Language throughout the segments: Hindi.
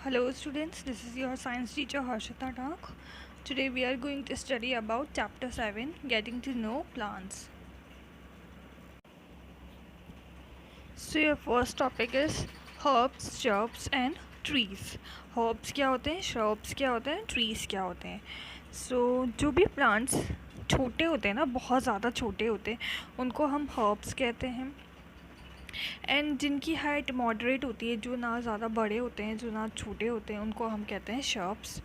Hello students, this is your science teacher Harshita Tak. Today we are going to study about chapter 7, getting to know plants. So your first topic is herbs, shrubs and trees. Herbs क्या होते हैं, shrubs क्या होते हैं, trees क्या होते हैं. So जो भी plants छोटे होते हैं ना, बहुत ज़्यादा छोटे होते हैं, उनको हम herbs कहते हैं. एंड जिनकी हाइट मॉडरेट होती है, जो ना ज़्यादा बड़े होते हैं, जो ना छोटे होते हैं, उनको हम कहते हैं शर्प्स.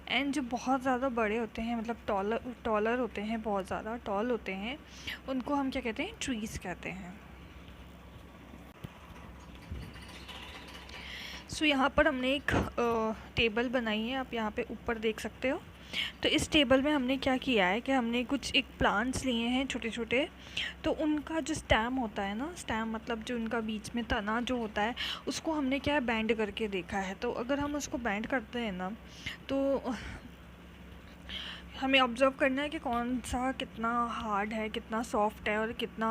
एंड जो बहुत ज़्यादा बड़े होते हैं, मतलब टॉलर होते हैं, बहुत ज़्यादा टॉल होते हैं, उनको हम क्या कहते हैं, ट्रीज़ कहते हैं. सो यहाँ पर हमने एक टेबल बनाई है, आप यहाँ पे ऊपर देख सकते हो. तो इस टेबल में हमने क्या किया है कि हमने कुछ एक प्लांट्स लिए हैं छोटे छोटे. तो उनका जो स्टेम होता है ना, स्टेम मतलब जो उनका बीच में तना जो होता है, उसको हमने क्या है बैंड करके देखा है. तो अगर हम उसको बैंड करते हैं ना, तो हमें ऑब्ज़र्व करना है कि कौन सा कितना हार्ड है, कितना सॉफ्ट है और कितना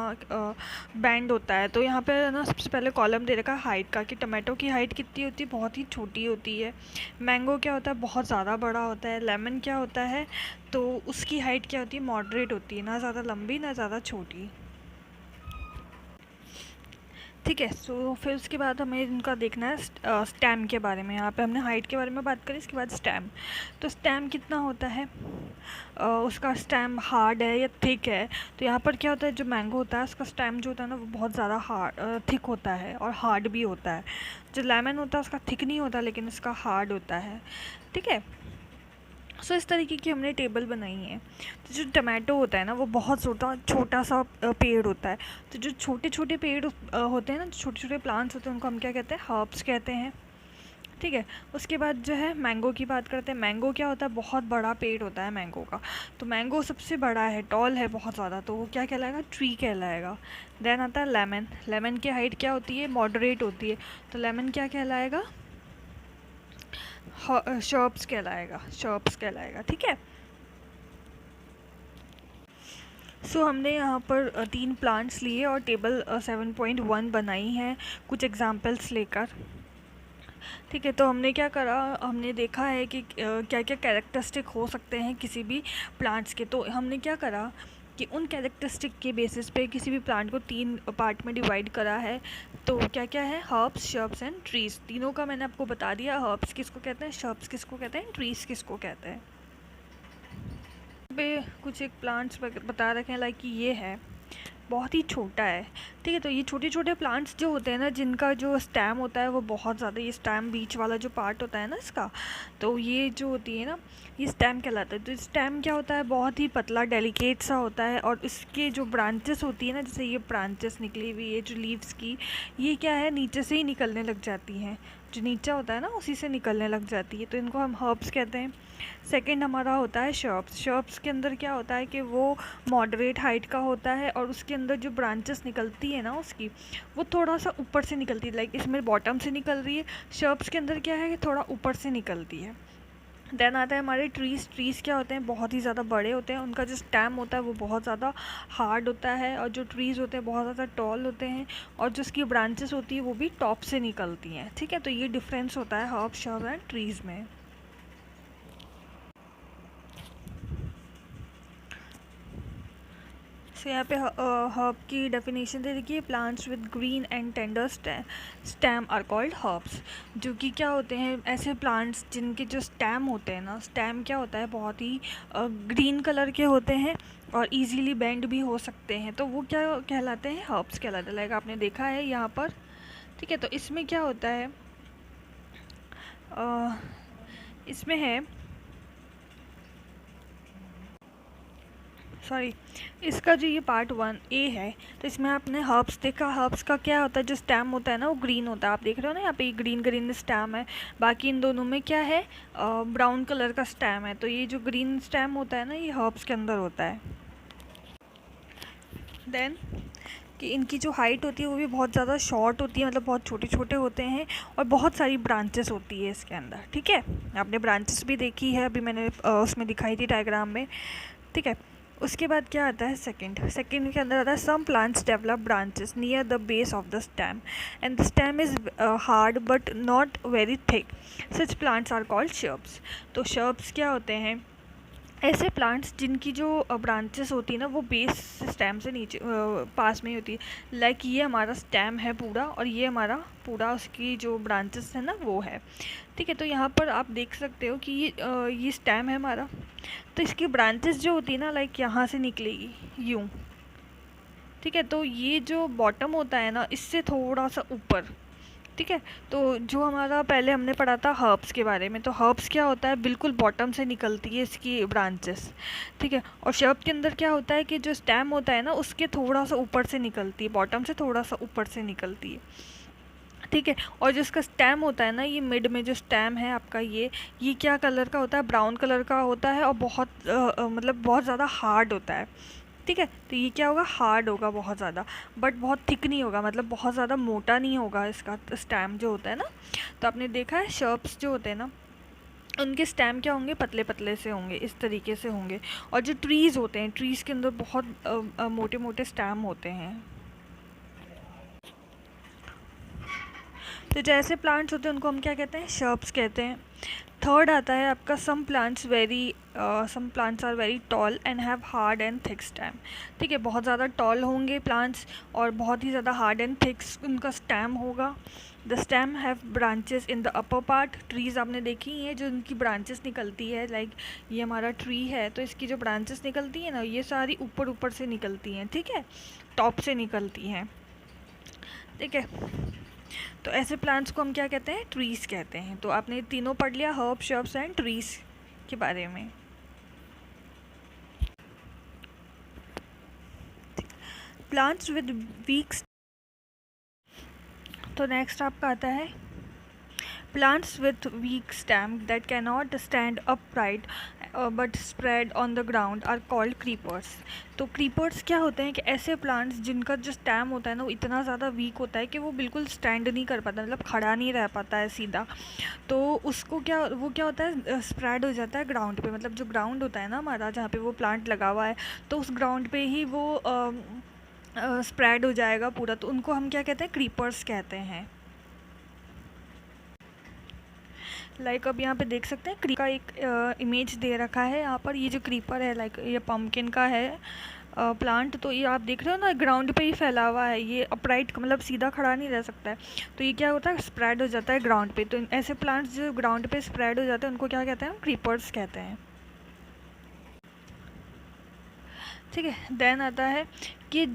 बैंड होता है. तो यहाँ पे ना सबसे पहले कॉलम दे रखा है हाइट का, कि टमाटो की हाइट कितनी होती है, बहुत ही छोटी होती है. मैंगो क्या होता है, बहुत ज़्यादा बड़ा होता है. लेमन क्या होता है, तो उसकी हाइट क्या होती है, मॉडरेट होती है, ना ज़्यादा लंबी ना ज़्यादा छोटी. ठीक है. सो फिर उसके बाद हमें इनका देखना है स्टेम के बारे में. यहाँ पे हमने हाइट के बारे में बात करी, इसके बाद स्टेम. तो स्टेम कितना होता है, उसका स्टेम हार्ड है या थिक है. तो यहाँ पर क्या होता है, जो मैंगो होता है उसका स्टेम जो होता है ना, वो बहुत ज़्यादा हार्ड थिक होता है और हार्ड भी होता है. जो लेमन होता है उसका थिक नहीं होता, लेकिन इसका हार्ड होता है. ठीक है. सो इस तरीके की हमने टेबल बनाई है. तो जो टमाटो होता है ना, वो बहुत छोटा सा पेड़ होता है. तो जो छोटे छोटे पेड़ होते हैं ना, जो छोटे छोटे प्लांट्स होते हैं, उनको हम क्या कहते हैं, हर्ब्स कहते हैं. ठीक है. उसके बाद जो है मैंगो की बात करते हैं. मैंगो क्या होता है, बहुत बड़ा पेड़ होता है मैंगो का. तो मैंगो सबसे बड़ा है, टॉल है बहुत ज़्यादा, तो वो क्या कहलाएगा, ट्री कहलाएगा. देन आता है लेमन. लेमन की हाइट क्या होती है, मॉडरेट होती है. तो लेमन क्या कहलाएगा, शर्ब्स कहलाएगा, शर्ब्स कहलाएगा. ठीक है. सो हमने यहाँ पर 3 प्लांट्स लिए और टेबल 7.1 बनाई है कुछ एग्जांपल्स लेकर. ठीक है. तो हमने क्या करा, हमने देखा है कि क्या क्या कैरेक्टरिस्टिक हो सकते हैं किसी भी प्लांट्स के. तो हमने क्या करा कि उन कैरेक्टरिस्टिक के बेसिस पे किसी भी प्लांट को 3 पार्ट में डिवाइड करा है. तो क्या क्या है, हर्ब्स, शर्ब्स एंड ट्रीज़. तीनों का मैंने आपको बता दिया, हर्ब्स किसको कहते हैं, शर्ब्स किसको कहते हैं, ट्रीज़ किसको कहते हैं. पे कुछ एक प्लांट्स बता रखे हैं, लाइक ये है, बहुत ही छोटा है. ठीक है. तो ये छोटे छोटे प्लांट्स जो होते हैं ना, जिनका जो स्टेम होता है वो बहुत ज़्यादा, ये स्टेम बीच वाला जो पार्ट होता है ना इसका, तो ये जो होती है ना, ये स्टेम कहलाता है. तो स्टेम क्या होता है, बहुत ही पतला डेलिकेट सा होता है. और इसके जो ब्रांचेस होती है ना, जैसे ये ब्रांचेस निकली हुई है जो लीव्स की, ये क्या है, नीचे से ही निकलने लग जाती हैं. जो नीचा होता है ना, उसी से निकलने लग जाती है. तो इनको हम हर्ब्स कहते हैं. सेकंड हमारा होता है शर्ब्स. शर्ब्स के अंदर क्या होता है कि वो मॉडरेट हाइट का होता है, और उसके अंदर जो ब्रांचेस निकलती है ना उसकी, वो थोड़ा सा ऊपर से निकलती है. लाइक इसमें बॉटम से निकल रही है, शर्ब्स के अंदर क्या है कि थोड़ा ऊपर से निकलती है. देन आता है हमारे ट्रीज़. ट्रीज़ क्या होते हैं, बहुत ही ज़्यादा बड़े होते हैं. उनका जो स्टेम होता है वो बहुत ज़्यादा हार्ड होता है. और जो ट्रीज़ होते हैं बहुत ज़्यादा टॉल होते हैं, और जो उसकी ब्रांचेस होती है वो भी टॉप से निकलती हैं. ठीक है. तो ये डिफरेंस होता है हर्ब, शर्ब एंड ट्रीज़ में. सो यहाँ पे हर्ब की डेफिनेशन दे देखिए, plants with green and tender stem are called herbs. जो कि क्या होते हैं, ऐसे प्लांट्स जिनके जो स्टेम होते हैं ना, स्टेम क्या होता है, बहुत ही ग्रीन कलर के होते हैं और इजीली बेंड भी हो सकते हैं. तो वो क्या कहलाते हैं, हर्ब्स कहलाते हैं. लाइक आपने देखा है यहाँ पर. ठीक है. तो इसमें क्या होता है, इसमें है, सॉरी, इसका जो ये पार्ट 1A है, तो इसमें आपने हर्ब्स देखा. हर्ब्स का क्या होता है, जो स्टेम होता है ना वो ग्रीन होता है. आप देख रहे हो ना यहाँ पे, ये ग्रीन ग्रीन स्टेम है. बाकी इन दोनों में क्या है, ब्राउन कलर का स्टेम है. तो ये जो ग्रीन स्टेम होता है ना, ये हर्ब्स के अंदर होता है. देन कि इनकी जो हाइट होती है वो भी बहुत ज़्यादा शॉर्ट होती है, मतलब बहुत छोटे छोटे होते हैं, और बहुत सारी ब्रांचेस होती है इसके अंदर. ठीक है. आपने ब्रांचेस भी देखी है, अभी मैंने उसमें दिखाई थी डायग्राम में. ठीक है. उसके बाद क्या आता है सेकंड के अंदर आता है some plants develop branches near the base of the stem and the stem is hard but not very thick, such plants are called shrubs. तो शर्ब्स क्या होते हैं? ऐसे प्लांट्स जिनकी जो ब्रांचेस होती है ना वो बेस स्टेम से नीचे पास में ही होती है। लाइक ये हमारा स्टेम है पूरा और ये हमारा पूरा उसकी जो ब्रांचेस है ना वो है। ठीक है, तो यहाँ पर आप देख सकते हो कि ये स्टेम है हमारा, तो इसकी ब्रांचेस जो होती है ना लाइक यहाँ से निकलेगी यूँ। ठीक है, तो ये जो बॉटम होता है ना इससे थोड़ा सा ऊपर। ठीक है, तो जो हमारा पहले हमने पढ़ा था हर्ब्स के बारे में, तो हर्ब्स क्या होता है, बिल्कुल बॉटम से निकलती है इसकी ब्रांचेस। ठीक है, और शर्ब के अंदर क्या होता है कि जो स्टेम होता है ना उसके थोड़ा सा ऊपर से निकलती है, बॉटम से थोड़ा सा ऊपर से निकलती है। ठीक है, और जो इसका स्टेम होता है ना, ये मिड में जो स्टेम है आपका ये क्या कलर का होता है, ब्राउन कलर का होता है और बहुत मतलब बहुत ज़्यादा हार्ड होता है। ठीक है, तो ये क्या होगा, हार्ड होगा बहुत ज़्यादा, बट बहुत थिक नहीं होगा, मतलब बहुत ज़्यादा मोटा नहीं होगा इसका स्टेम जो होता है ना। तो आपने देखा है शर्ब्स जो होते हैं ना उनके स्टेम क्या होंगे, पतले पतले से होंगे, इस तरीके से होंगे। और जो ट्रीज़ होते हैं, ट्रीज़ के अंदर बहुत मोटे मोटे स्टेम होते हैं। तो जैसे प्लांट्स होते हैं उनको हम क्या कहते हैं, शर्ब्स कहते हैं। थर्ड आता है आपका some plants are very tall and have hard and thick stem. ठीक है, बहुत ज़्यादा टॉल होंगे प्लांट्स और बहुत ही ज़्यादा हार्ड एंड थिक उनका स्टेम होगा। The stem have branches in the upper part. Trees आपने देखी हैं जो उनकी ब्रांचेस निकलती है, लाइक ये हमारा ट्री है तो इसकी जो ब्रांचेस निकलती हैं ना ये सारी ऊपर ऊपर से निकलती हैं। ठीक है, टॉप से निकलती हैं। ठीक है, तो ऐसे प्लांट्स को हम क्या कहते हैं, ट्रीज़ कहते हैं। तो आपने तीनों पढ़ लिया, हर्ब, शर्ब्स एंड ट्रीज़ के बारे में। प्लांट्स विद वीक, तो नेक्स्ट आपका आता है plants with weak stem that can not stand upright but spread on the ground are called creepers. तो क्रीपर्स क्या होते हैं कि ऐसे प्लांट्स जिनका जो स्टेम होता है ना वो इतना ज़्यादा वीक होता है कि वो बिल्कुल स्टैंड नहीं कर पाता, मतलब खड़ा नहीं रह पाता है सीधा। तो उसको क्या होता है, स्प्रेड हो जाता है ग्राउंड पे, मतलब जो ग्राउंड होता है ना हमारा जहाँ पे वो प्लांट लगा हुआ है तो उस ग्राउंड पे ही वो स्प्रेड हो जाएगा पूरा। तो उनको हम क्या कहते हैं, क्रीपर्स कहते हैं। लाइक अब यहाँ पे देख सकते हैं का एक इमेज दे रखा है यहाँ पर। ये जो क्रीपर है लाइक ये पम्पकिन का है प्लांट, तो ये आप देख रहे हो ना ग्राउंड पे ही फैला हुआ है, ये अपराइट मतलब सीधा खड़ा नहीं रह सकता है। तो ये क्या होता है, स्प्रेड हो जाता है ग्राउंड पे। तो ऐसे प्लांट्स जो ग्राउंड पे स्प्रेड हो जाते हैं उनको क्या कहते हैं, हम क्रीपर्स कहते हैं। ठीक है, देन आता है कि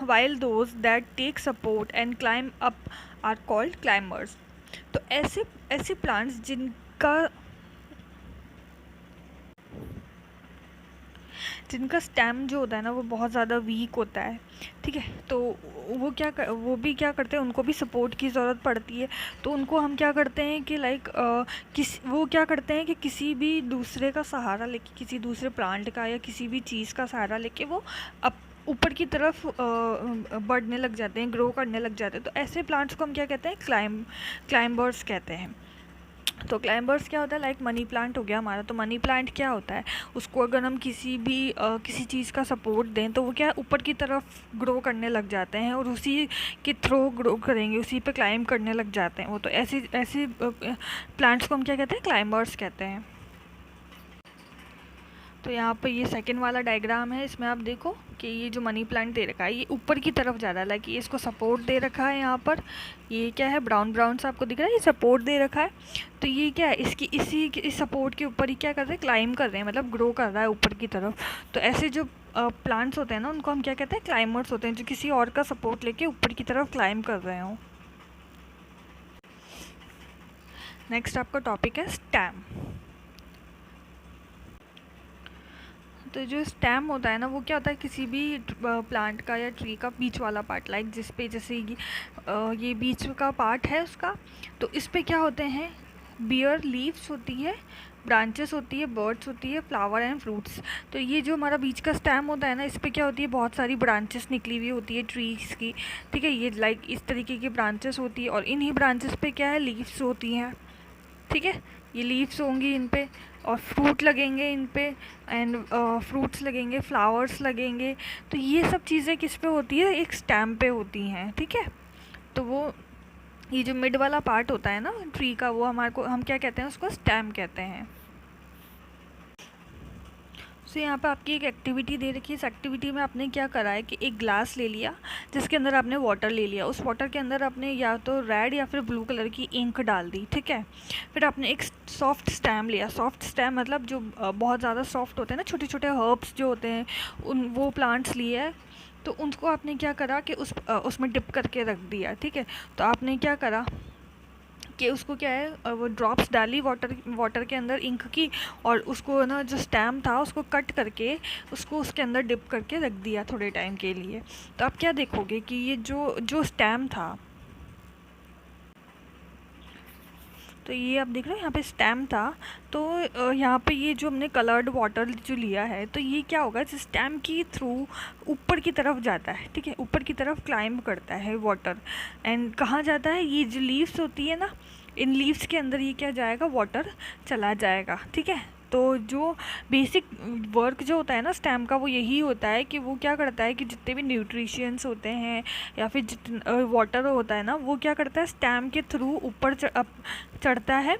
while those that take support and climb up are called climbers. तो ऐसे प्लांट्स जिनका स्टेम जो होता है ना वो बहुत ज़्यादा वीक होता है। ठीक है, तो वो भी क्या करते हैं, उनको भी सपोर्ट की ज़रूरत पड़ती है। तो उनको हम क्या करते हैं कि लाइक वो क्या करते हैं कि किसी भी दूसरे का सहारा लेके, किसी दूसरे प्लांट का या किसी भी चीज़ का सहारा लेके वो ऊपर की तरफ बढ़ने लग जाते हैं, ग्रो करने लग जाते हैं। तो ऐसे प्लांट्स को हम क्या कहते हैं, क्लाइंबर्स कहते हैं। तो क्लाइंबर्स क्या होता है, लाइक मनी प्लांट हो गया हमारा। तो मनी प्लांट क्या होता है, उसको अगर हम किसी चीज़ का सपोर्ट दें तो वो क्या ऊपर की तरफ ग्रो करने लग जाते हैं और उसी के थ्रू ग्रो करेंगे, उसी पे क्लाइंब करने लग जाते हैं वो। तो ऐसे प्लांट्स को हम क्या कहते हैं, क्लाइंबर्स कहते हैं। तो यहाँ पर ये सेकंड वाला डायग्राम है, इसमें आप देखो कि ये जो मनी प्लांट दे रखा है ये ऊपर की तरफ जा रहा है, लाइक ये इसको सपोर्ट दे रखा है। यहाँ पर ये क्या है, ब्राउन ब्राउन सा आपको दिख रहा है, ये सपोर्ट दे रखा है। तो ये क्या है, इस सपोर्ट के ऊपर ही क्या कर रहे हैं, क्लाइम कर रहे हैं, मतलब ग्रो कर रहा है ऊपर की तरफ। तो ऐसे जो प्लांट्स होते हैं ना उनको हम क्या कहते हैं, क्लाइमर्स होते हैं, जो किसी और का सपोर्ट लेके ऊपर की तरफ क्लाइम कर रहे हों। नेक्स्ट आपका टॉपिक है स्टेम। तो जो स्टेम होता है ना वो क्या होता है, किसी भी प्लांट का या ट्री का बीच वाला पार्ट, लाइक जिस पे जैसे ये बीच का पार्ट है उसका, तो इस पे क्या होते हैं, बियर लीव्स होती है, ब्रांचेस होती है, बर्ड्स होती है, फ्लावर एंड फ्रूट्स। तो ये जो हमारा बीच का स्टेम होता है ना इस पे क्या होती है, बहुत सारी ब्रांचेस निकली हुई होती है ट्रीज़ की। ठीक है, ये लाइक इस तरीके की ब्रांचेस होती है और इन्हीं ब्रांचेस पे क्या है, लीव्स होती हैं। ठीक है, ये लीव्स होंगी इन पे, और फ्रूट लगेंगे इन पे, एंड फ्रूट्स लगेंगे, फ्लावर्स लगेंगे। तो ये सब चीज़ें किस पे होती है, एक स्टेम पे होती हैं। ठीक है, तो वो ये जो मिड वाला पार्ट होता है ना ट्री का, वो हमारे को हम क्या कहते हैं, उसको स्टेम कहते हैं। सो यहाँ पे आपकी एक एक्टिविटी दे रखी है। इस एक्टिविटी में आपने क्या करा है कि एक ग्लास ले लिया जिसके अंदर आपने वाटर ले लिया, उस वाटर के अंदर आपने या तो रेड या फिर ब्लू कलर की इंक डाल दी। ठीक है, फिर आपने एक सॉफ्ट स्टेम लिया। सॉफ्ट स्टेम मतलब जो बहुत ज़्यादा सॉफ्ट होते हैं ना, छोटे छोटे हर्ब्स जो होते हैं, उन वो प्लांट्स लिए है। तो उनको आपने क्या करा कि उसमें डिप करके रख दिया। ठीक है, तो आपने क्या करा कि उसको क्या है, वो ड्रॉप्स डाली वाटर के अंदर इंक की, और उसको ना जो स्टैम्प था उसको कट करके उसको उसके अंदर डिप करके रख दिया थोड़े टाइम के लिए। तो आप क्या देखोगे कि ये जो जो स्टैम्प था, तो ये आप देख रहे हो यहाँ पे स्टैम्प था। तो यहाँ पे ये जो हमने कलर्ड वाटर जो लिया है, तो ये क्या होगा, इस स्टैम्प की थ्रू ऊपर की तरफ जाता है। ठीक है, ऊपर की तरफ क्लाइंब करता है वाटर, एंड कहाँ जाता है, ये जो लीव्स होती है ना, इन लीव्स के अंदर ये क्या जाएगा, वाटर चला जाएगा। ठीक है, तो जो बेसिक वर्क जो होता है ना स्टेम का, वो यही होता है कि वो क्या करता है कि जितने भी न्यूट्रिशंस होते हैं या फिर जितना वाटर होता है ना, वो क्या करता है, स्टेम के थ्रू ऊपर चढ़ता है,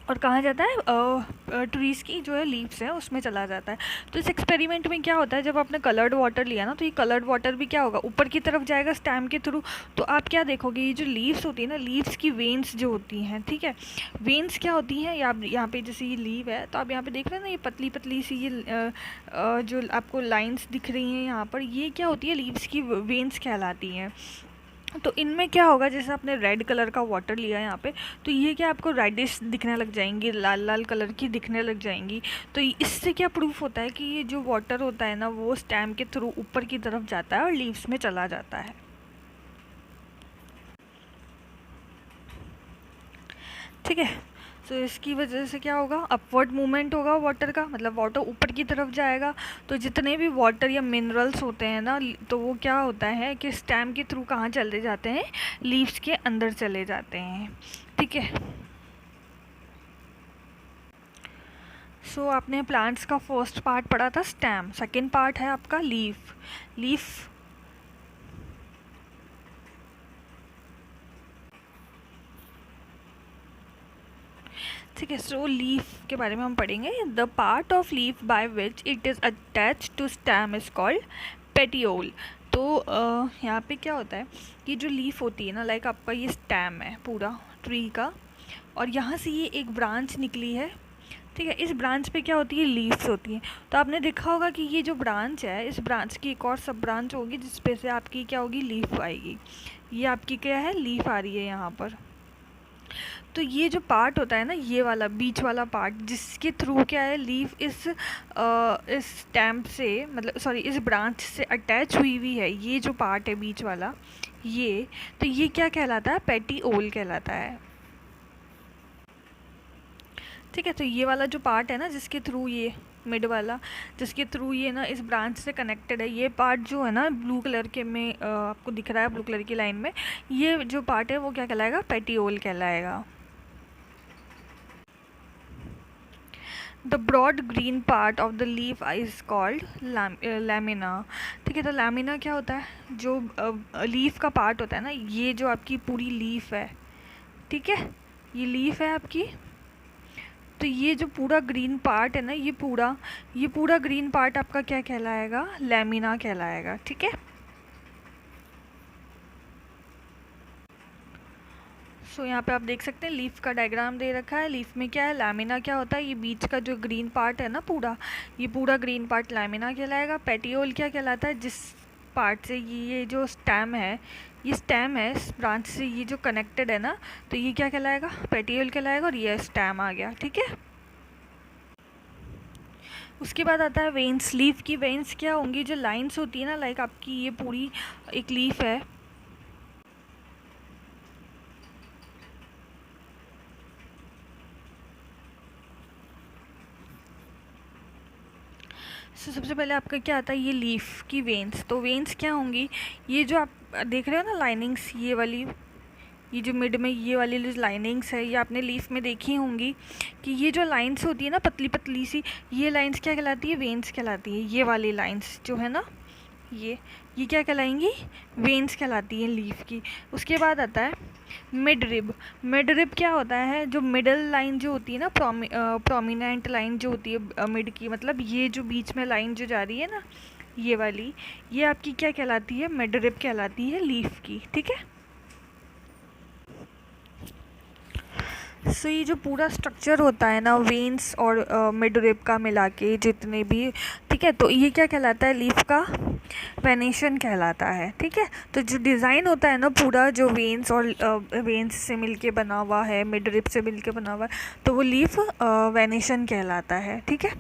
और कहाँ जाता है, ट्रीज़ की जो है लीव्स हैं उसमें चला जाता है। तो इस एक्सपेरिमेंट में क्या होता है, जब आपने कलर्ड वाटर लिया ना, तो ये कलर्ड वाटर भी क्या होगा, ऊपर की तरफ जाएगा स्टेम के थ्रू। तो आप क्या देखोगे, ये जो लीव्स होती है ना, लीव्स की वेन्स जो होती हैं, ठीक है, वेन्स क्या होती हैं, या यहाँ पे जैसे ये लीव है, तो आप यहाँ पे देख रहे हैं ना, ये पतली पतली सी ये जो आपको लाइन्स दिख रही हैं यहाँ पर, ये क्या होती है, लीव्स की वेन्स कहलाती हैं। तो इनमें क्या होगा, जैसे आपने रेड कलर का वाटर लिया यहाँ पे, तो ये क्या आपको रेडिश दिखने लग जाएंगी, लाल लाल कलर की दिखने लग जाएंगी। तो इससे क्या प्रूफ होता है कि ये जो वाटर होता है ना, वो स्टेम के थ्रू ऊपर की तरफ जाता है और लीव्स में चला जाता है। ठीक है, तो इसकी वजह से क्या होगा, अपवर्ड मूवमेंट होगा वाटर का, मतलब वाटर ऊपर की तरफ जाएगा। तो जितने भी वाटर या मिनरल्स होते हैं ना, तो वो क्या होता है कि स्टेम के थ्रू कहाँ चले जाते हैं, लीव्स के अंदर चले जाते हैं। ठीक है, सो आपने प्लांट्स का फर्स्ट पार्ट पढ़ा था स्टेम, सेकेंड पार्ट है आपका लीफ। लीफ ठीक है, सो लीफ के बारे में हम पढ़ेंगे। The part of leaf by which it is attach to stem is called petiole. तो यहाँ पे क्या होता है कि जो लीफ होती है ना, लाइक आपका ये स्टेम है पूरा ट्री का, और यहाँ से ये एक ब्रांच निकली है। ठीक है, इस ब्रांच पे क्या होती है, लीव्स होती हैं। तो आपने देखा होगा कि ये जो ब्रांच है, इस ब्रांच की एक और सब ब्रांच होगी जिस पे से आपकी क्या होगी, लीफ आएगी। ये आपकी क्या है, लीफ आ रही है यहाँ पर। तो ये जो पार्ट होता है ना, ये वाला बीच वाला पार्ट, जिसके थ्रू क्या है, लीफ इस स्टैम्प से, मतलब सॉरी, इस ब्रांच से अटैच हुई हुई है, ये जो पार्ट है बीच वाला, ये, तो ये क्या कहलाता है, पेटियोल कहलाता है। ठीक है, तो ये वाला जो पार्ट है ना, जिसके थ्रू ये मिड वाला, जिसके थ्रू ये ना इस ब्रांच से कनेक्टेड है, ये पार्ट जो है ना ब्लू कलर के में आपको दिख रहा है, ब्लू कलर की लाइन में, ये जो पार्ट है वो क्या कहलाएगा, पेटियोल कहलाएगा। The broad green part of the leaf is called lamina. ठीक है, तो लैमिना क्या होता है, जो लीफ का पार्ट होता है ना, ये जो आपकी पूरी लीफ है, ठीक है, ये लीफ है आपकी, तो ये जो पूरा ग्रीन पार्ट है ना, ये पूरा ग्रीन पार्ट आपका क्या कहलाएगा, लैमिना कहलाएगा। ठीक है, सो यहाँ पे आप देख सकते हैं लीफ का डायग्राम दे रखा है। लीफ में क्या है, लैमिना क्या होता है, ये बीच का जो ग्रीन पार्ट है ना पूरा, ये पूरा ग्रीन पार्ट लैमिना कहलाएगा। पेटियोल क्या कहलाता है, जिस पार्ट से ये जो स्टेम है, ये स्टेम है, इस ब्रांच से ये जो कनेक्टेड है ना, तो ये क्या कहलाएगा, पेटियोल कहलाएगा, और ये स्टेम आ गया। ठीक है, उसके बाद आता है वेन्स। लीफ की वेन्स क्या होंगी, जो लाइंस होती है ना, लाइक आपकी ये पूरी एक लीफ है, सबसे पहले आपका क्या आता है, ये लीफ की वेन्स। तो वेन्स क्या होंगी, ये जो आप देख रहे हो ना लाइनिंग्स, ये वाली, ये जो मिड में ये वाली जो लाइनिंग्स है, ये आपने लीफ में देखी होंगी कि ये जो लाइंस होती है ना पतली पतली सी, ये लाइंस क्या कहलाती है? वेन्स कहलाती है। ये वाली लाइंस जो है ना, ये क्या कहलाएंगी? वेन्स कहलाती है लीफ की। उसके बाद आता है मिड रिब। मिड रिब क्या होता है? जो मिडल लाइन जो होती है ना, प्रोमिनेंट लाइन जो होती है मिड की, मतलब ये जो बीच में लाइन जो जा रही है ना, ये वाली, ये आपकी क्या कहलाती है? मिड रिब कहलाती है लीफ की। ठीक है। सो ये जो पूरा स्ट्रक्चर होता है ना वेन्स और मिड रिब का मिला के जितने भी, ठीक है, तो ये क्या कहलाता है? लीफ का वेनेशन कहलाता है। ठीक है। तो जो डिज़ाइन होता है ना पूरा, जो वेन्स और वेन्स से मिलके बना हुआ है, मिड रिब से मिलके बना हुआ है, तो वो लीफ वेनेशन कहलाता है। ठीक है।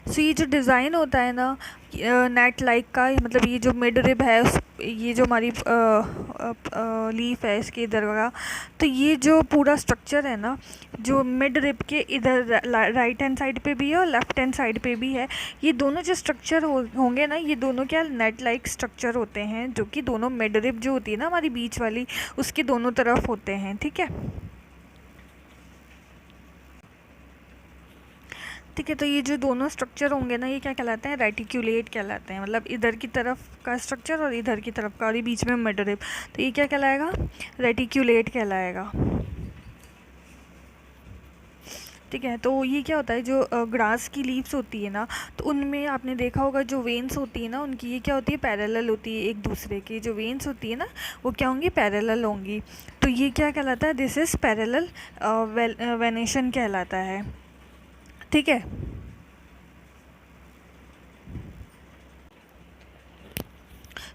सो ये जो डिज़ाइन होता है ना नेट लाइक का, मतलब ये जो मिड रिब है ये जो हमारी लीफ है इसके इधर का, तो ये जो पूरा स्ट्रक्चर है ना, जो मिड रिब के इधर राइट हैंड साइड पे भी है और लेफ्ट हैंड साइड पे भी है, ये दोनों जो स्ट्रक्चर होंगे ना, ये दोनों क्या नेट लाइक स्ट्रक्चर होते हैं, जो कि दोनों मिड रिब जो होती है ना हमारी बीच वाली, उसके दोनों तरफ होते हैं। ठीक है। ठीक है। तो ये जो दोनों स्ट्रक्चर होंगे ना, ये क्या कहलाते हैं? रेटिक्यूलेट कहलाते हैं। मतलब इधर की तरफ का स्ट्रक्चर और इधर की तरफ का, और ये बीच में मिड रिब, तो ये क्या कहलाएगा? रेटिक्यूलेट कहलाएगा। ठीक है। तो ये क्या होता है? जो ग्रास की लीव्स होती है ना, तो उनमें आपने देखा होगा जो वेन्स होती है ना उनकी, ये क्या होती है? पैरेलल होती है एक दूसरे की। जो वेन्स होती है ना वो क्या होंगी? पैरेलल होंगी। तो ये क्या कहलाता है? दिस इज़ पैरेलल वेनेशन कहलाता है। ठीक है।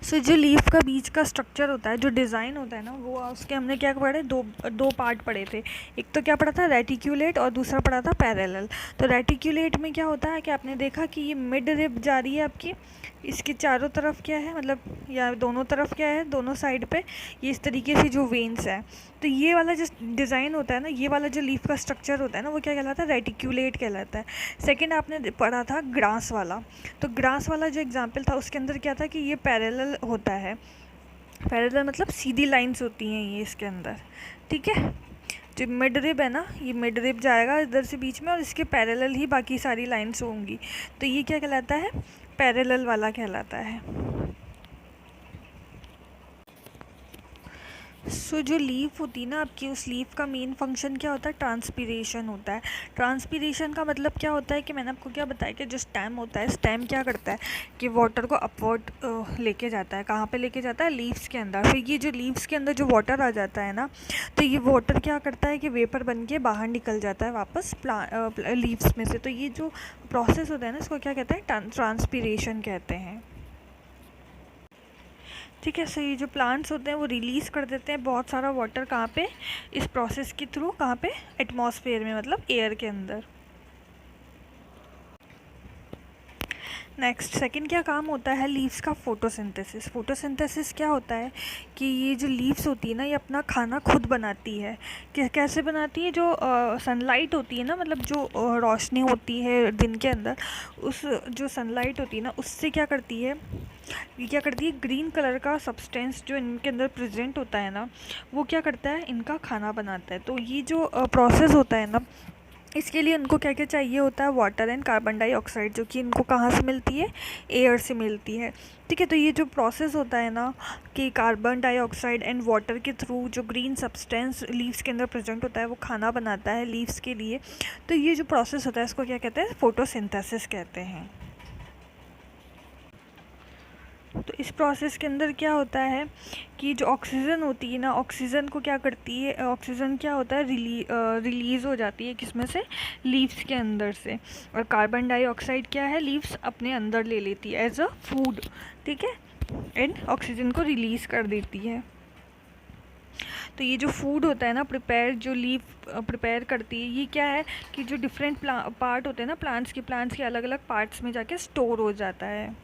सो जो लीफ का बीच का स्ट्रक्चर होता है, जो डिज़ाइन होता है ना, वो उसके हमने क्या पढ़े? दो पार्ट पढ़े थे। एक तो क्या पढ़ा था? रेटिक्यूलेट, और दूसरा पढ़ा था पैरेलल। तो रेटिक्यूलेट में क्या होता है कि आपने देखा कि ये मिड रिब जा रही है आपकी, इसके चारों तरफ क्या है, मतलब या दोनों तरफ क्या है, दोनों साइड पे ये इस तरीके से जो वेन्स है। तो ये वाला जो डिज़ाइन होता है ना, ये वाला जो लीफ का स्ट्रक्चर होता है ना, वो क्या कहलाता है? रेटिक्यूलेट कहलाता है। सेकंड आपने पढ़ा था ग्रास वाला। तो ग्रास वाला जो एग्जांपल था उसके अंदर क्या था कि ये पैरेलल होता है। पैरेलल मतलब सीधी लाइंस होती हैं ये इसके अंदर। ठीक है। जो मिड रिब है ना, ये मिड रिब जाएगा इधर से बीच में, और इसके पैरेलल ही बाकी सारी लाइंस होंगी। तो ये क्या कहलाता है? पैरेलल वाला कहलाता है। सो जो लीफ होती है ना आपकी, उस लीफ का मेन फंक्शन क्या होता है? ट्रांसपीरेशन होता है। ट्रांसपीरेशन का मतलब क्या होता है कि मैंने आपको क्या बताया कि जो स्टेम होता है, स्टेम क्या करता है कि वाटर को अपवर्ड लेके जाता है। कहाँ पे लेके जाता है? लीव्स के अंदर। फिर ये जो लीव्स के अंदर जो वाटर आ जाता है ना, तो ये वाटर क्या करता है कि वेपर बन के बाहर निकल जाता है वापस लीव्स में से। तो ये जो प्रोसेस होता है ना, इसको क्या कहते हैं? ट्रांसपीरेशन कहते हैं। ठीक है। सो ये जो प्लांट्स होते हैं वो रिलीज़ कर देते हैं बहुत सारा वाटर, कहाँ पे? इस प्रोसेस के थ्रू। कहाँ पे? एटमॉस्फेयर में, मतलब एयर के अंदर। नेक्स्ट सेकंड क्या काम होता है लीव्स का? फोटोसिंथेसिस। फोटोसिंथेसिस क्या होता है कि ये जो लीव्स होती है ना, ये अपना खाना खुद बनाती है। कैसे बनाती है? जो सनलाइट होती है ना, मतलब जो रोशनी होती है दिन के अंदर, उस जो सनलाइट होती है ना, उससे क्या करती है, ये क्या करती है? ग्रीन कलर का सब्सटेंस जो इनके अंदर प्रेजेंट होता है ना, वो क्या करता है? इनका खाना बनाता है। तो ये जो प्रोसेस होता है ना, इसके लिए उनको क्या क्या चाहिए होता है? वाटर एंड कार्बन डाइऑक्साइड, जो कि इनको कहाँ से मिलती है? एयर से मिलती है। ठीक है। तो ये जो प्रोसेस होता है ना कि कार्बन डाइऑक्साइड एंड वाटर के थ्रू जो ग्रीन सब्सटेंस लीव्स के अंदर प्रेजेंट होता है वो खाना बनाता है लीव्स के लिए। तो ये जो प्रोसेस होता है इसको क्या कहते हैं? फोटोसिंथेसिस कहते हैं। तो इस प्रोसेस के अंदर क्या होता है कि जो ऑक्सीजन होती है ना, ऑक्सीजन को क्या करती है? ऑक्सीजन क्या होता है? रिलीज़ हो जाती है किसमें से? लीव्स के अंदर से। और कार्बन डाइऑक्साइड क्या है? लीव्स अपने अंदर ले लेती है एज अ फूड। ठीक है। एंड ऑक्सीजन को रिलीज़ कर देती है। तो ये जो फूड होता है ना प्रिपेयर, जो लीव प्रिपेयर करती है, ये क्या है कि जो डिफरेंट पार्ट होते हैं ना प्लांट्स के अलग अलग पार्ट्स में जाके स्टोर हो जाता है।